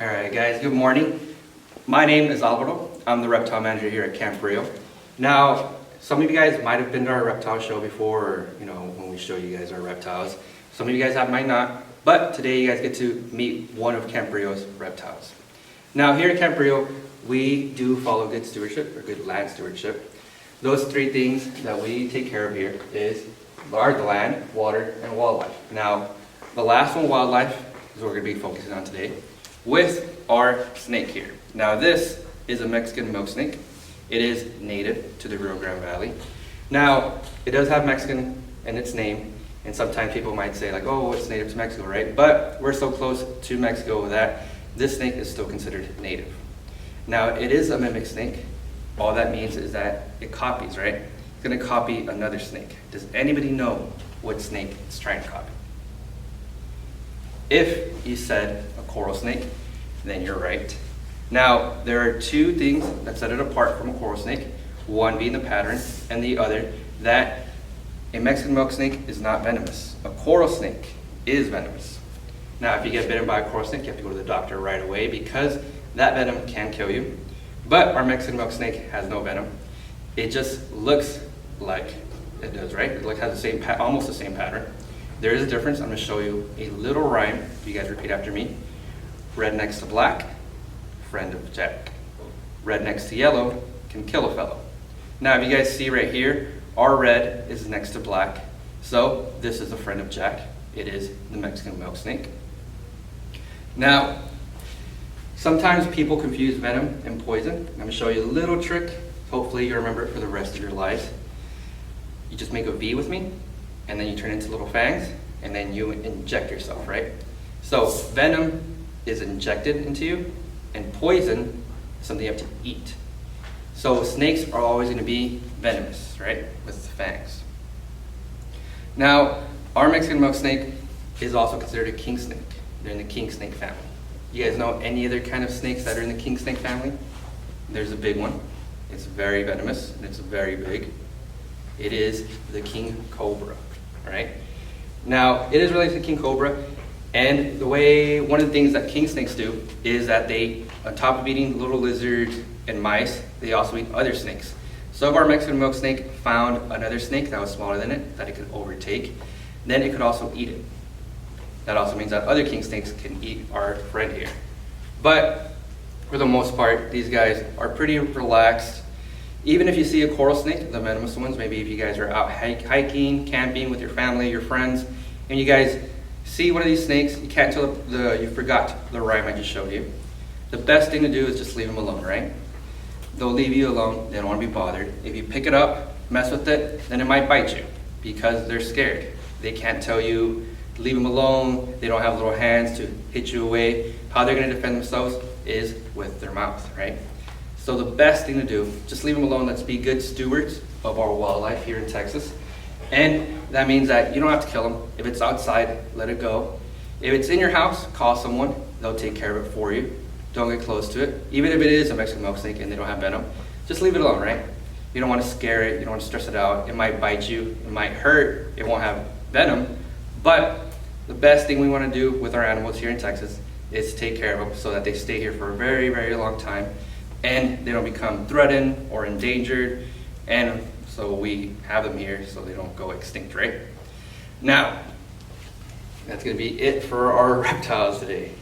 Alright guys, good morning. My name is Alvaro. I'm the reptile manager here at Camp RIO. Now, some of you guys might have been to our reptile show before, or when we show you guys our reptiles. Some of you guys might not, but today you guys get to meet one of Camp RIO's reptiles. Now here at Camp RIO, we do follow good stewardship, or good land stewardship. Those three things that we take care of here are the land, water, and wildlife. Now, the last one, wildlife, is what we're going to be focusing on today, with our snake here. Now this is a Mexican milk snake. It is native to the Rio Grande Valley. Now, it does have Mexican in its name, and sometimes people might say like, oh, it's native to Mexico, right? But we're so close to Mexico that this snake is still considered native. Now, it is a mimic snake. All that means is that it copies, right? It's gonna copy another snake. Does anybody know what snake it's trying to copy? If you said a coral snake, then you're right. Now, there are two things that set it apart from a coral snake, one being the pattern, and the other that a Mexican milk snake is not venomous. A coral snake is venomous. Now, if you get bitten by a coral snake, you have to go to the doctor right away because that venom can kill you. But our Mexican milk snake has no venom. It just looks like it does, right? It has the same, almost the same pattern. There is a difference. I'm going to show you a little rhyme. If you guys repeat after me. Red next to black, friend of Jack. Red next to yellow can kill a fellow. Now, if you guys see right here, our red is next to black. So this is a friend of Jack. It is the Mexican milk snake. Now, sometimes people confuse venom and poison. I'm going to show you a little trick. Hopefully you remember it for the rest of your lives. You just make a V with me, and then you turn into little fangs, and then you inject yourself, right? So venom is injected into you, and poison is something you have to eat. So snakes are always going to be venomous, right, with fangs. Now, our Mexican milk snake is also considered a king snake. They're in the king snake family. You guys know any other kind of snakes that are in the king snake family? There's a big one. It's very venomous, and it's very big. It is the king cobra, right? Now, it is related to king cobra, and one of the things that king snakes do is that they, on top of eating little lizards and mice, they also eat other snakes. So if our Mexican milk snake found another snake that was smaller than it, that it could overtake, then it could also eat it. That also means that other king snakes can eat our friend here. But for the most part, these guys are pretty relaxed. Even if you see a coral snake, the venomous ones, maybe if you guys are out hiking, camping with your family, your friends, and you guys see one of these snakes, you can't tell you forgot the rhyme I just showed you. The best thing to do is just leave them alone, right? They'll leave you alone. They don't want to be bothered. If you pick it up, mess with it, then it might bite you because they're scared. They can't tell you to leave them alone. They don't have little hands to hit you away. How they're going to defend themselves is with their mouth, right? So the best thing to do, just leave them alone. Let's be good stewards of our wildlife here in Texas. And that means that you don't have to kill them. If it's outside, let it go. If it's in your house, call someone. They'll take care of it for you. Don't get close to it. Even if it is a Mexican milk snake and they don't have venom, just leave it alone, right? You don't want to scare it. You don't want to stress it out. It might bite you. It might hurt. It won't have venom. But the best thing we want to do with our animals here in Texas is take care of them so that they stay here for a very, very long time and they don't become threatened or endangered. And so we have them here so they don't go extinct, right? Now, that's going to be it for our reptiles today.